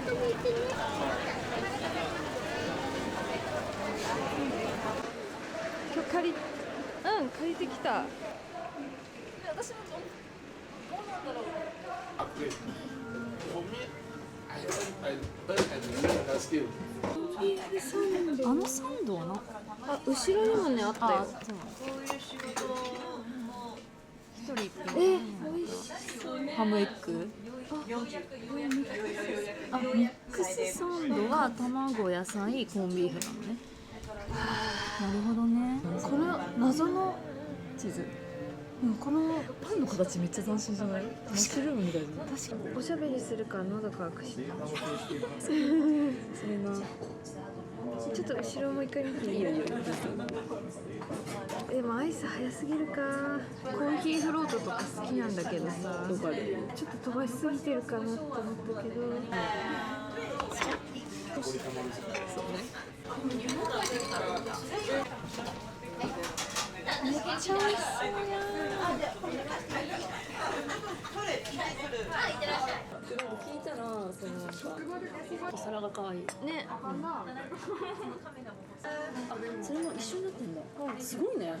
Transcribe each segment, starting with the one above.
今日借りてきた。私もどうなんだろう。あのサンドはな、あ、後ろにもねあったよ。そうなんだ。一人一品。美味しそう。ハムエッグ。あ、ミックスサンドは卵、野菜、コンビーフなのね。なるほどね。これ謎のチーズ。このパンの形めっちゃ斬新じゃない？マッシュルームみたいな。確かにおしゃべりするから喉乾くし。それな。ちょっと後ろもう一回見ていい？いいよいいよ。でもアイス早すぎるか。コーヒーフロートとか好きなんだけどさ、わかる。ちょっと飛ばしすぎてるかなと思ったけど。そうね。めっちゃ美味しそうや聞いたらそのなんかお皿が可愛い。ね。それも一緒になってんだ。すごいね。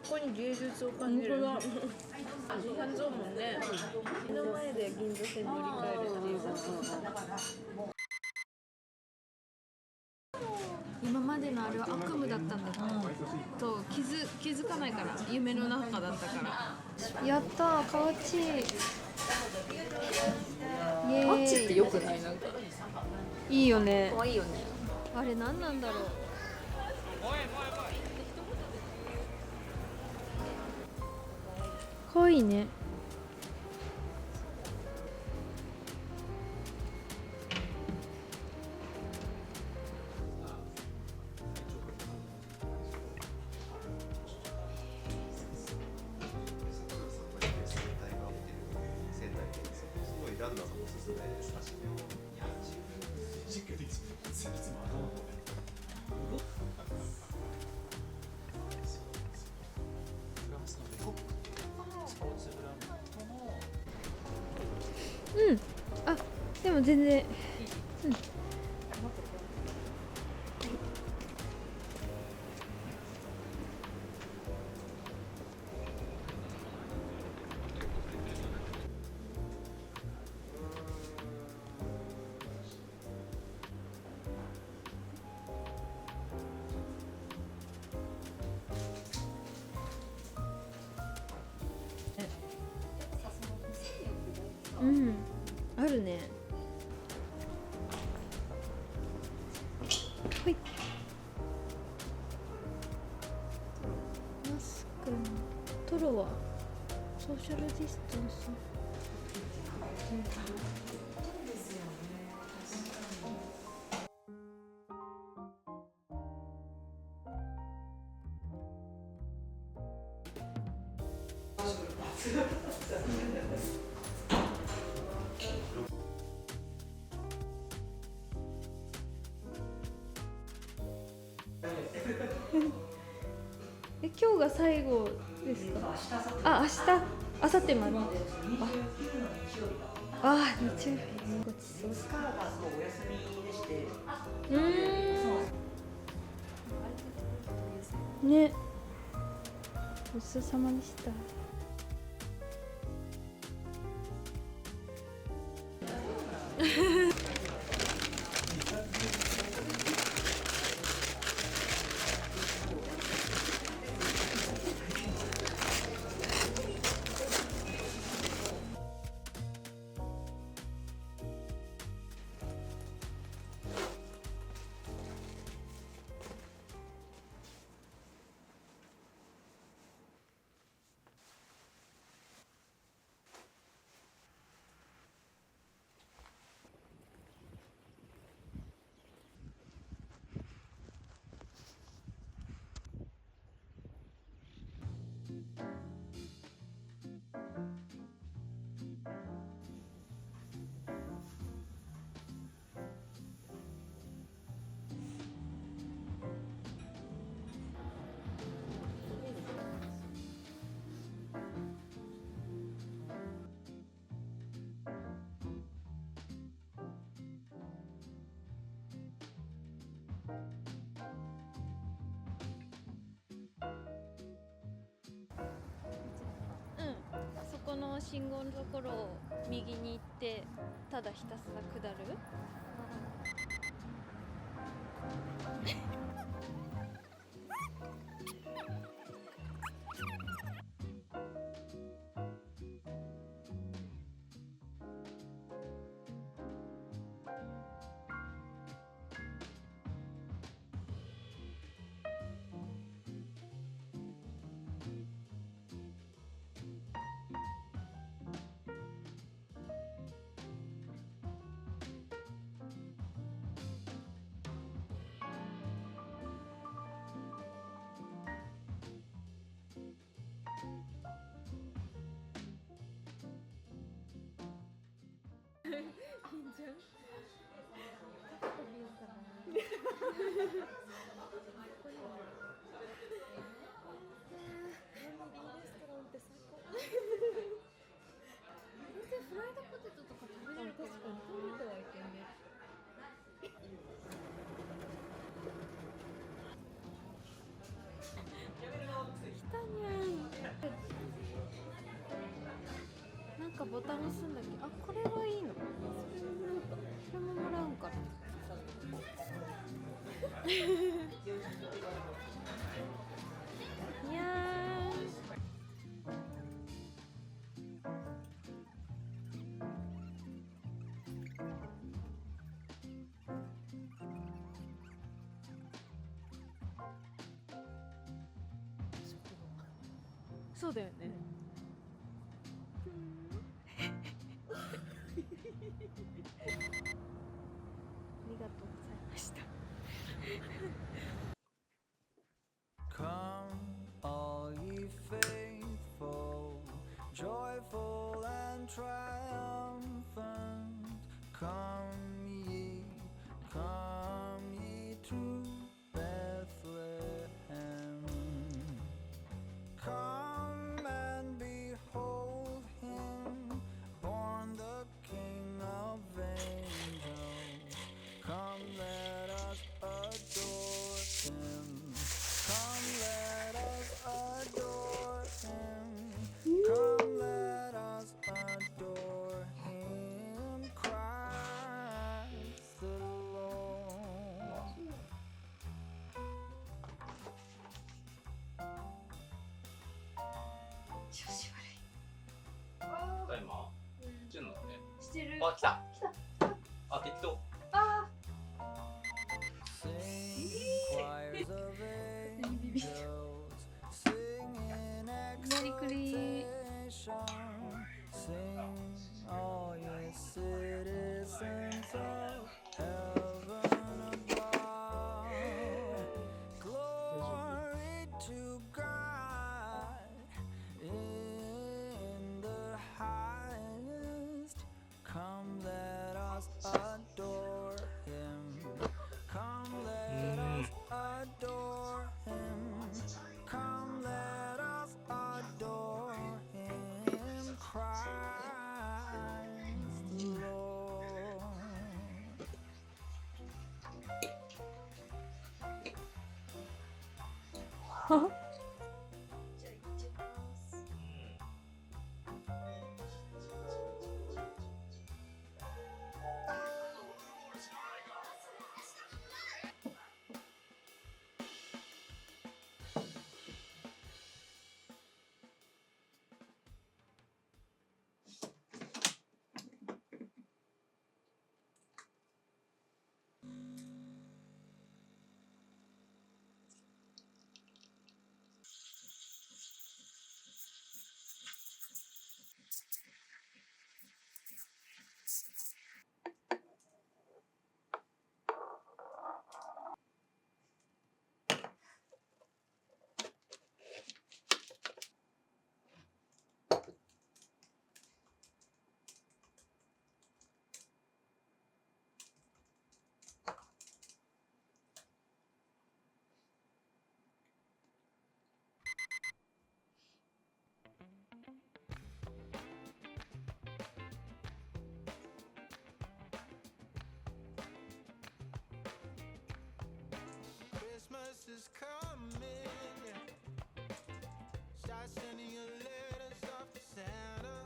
ここに芸術を感じる。半蔵門ね。目の前で銀座線乗り換えるっていう。今までのあれは悪夢だったんだと気づかないから夢の中だったから。やったー、カワチイエーイ。パッチって良くない？なんかいいよね。可愛いよね。あれ何なんだろう。かわいいね。ランナーさんおすすめです。実況でいつも頭うん。あ、でも全然。うん。うん、あるね。はい。マスクのトロはソーシャルディスタンス。今日が最後ですか？あ、明日、明後日まで。あ、日曜日。ごちそうさま。ね。ごちそうさまでした。信号のところを右に行ってただひたすら下る。フライドポテトとか食べれるかも。確かに食べてはいけんね。来たにゃん。なんかボタン押すんだっけ。あ、これはいいの。それももらうんかな。にゃーん。そうだよね。ありがとうございました。Come, all ye faithful, joyful and triumphant. Come ye to Bethlehem. Come and behold him, born the King of angels. Come, let us adore him. Come, let us adore him. Come, let us adore him, Christ the Lord. ただいましてんのね。してる。あ、来たあ、適当。Sing choirs of angels, sing in exaltation. Sing, all ye citizens of heaven above. Glory to God in the highest. Come, let us adore him. Come, let us adore him. Come, let us adore him, Christ the Lord. 'Christmas is coming. Start sending your letters off to Santa.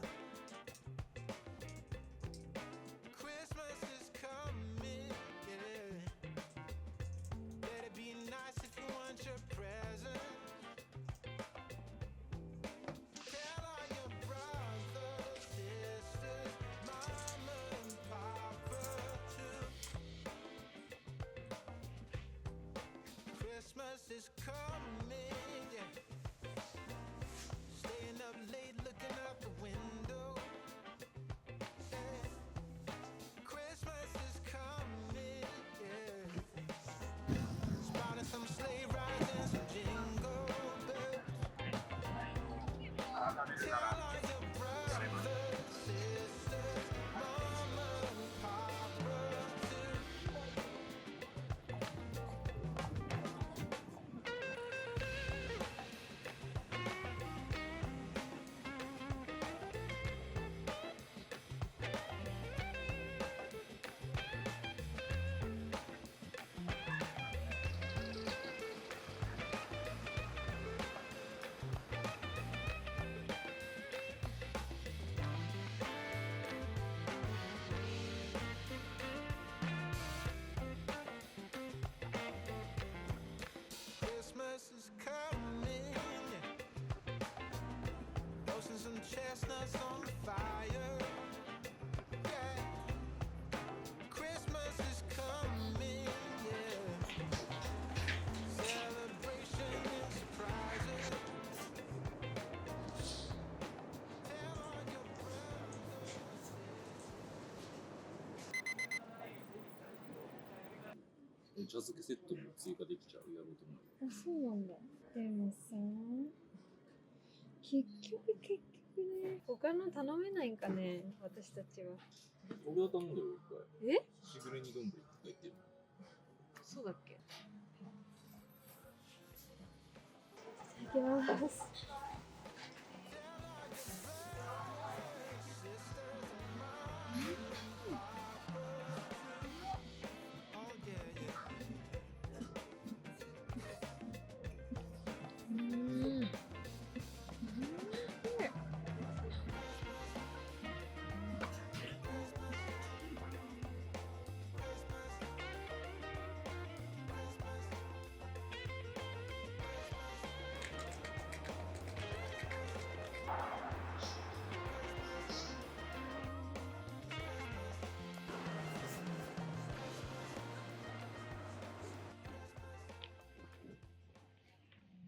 some chestnuts on the fire. Yeah. Christmas is coming, yeah. Celebration and surprises. Tell all your brothers. お茶漬けセットも追加できちゃうやろうと思う。あ、そうなんだ。でもさ、結局ね、他の頼めないんかね、私たちは。俺は頼んでるよ、一回。え？しぐれ煮丼とか言ってる。そうだっけ？いただきます。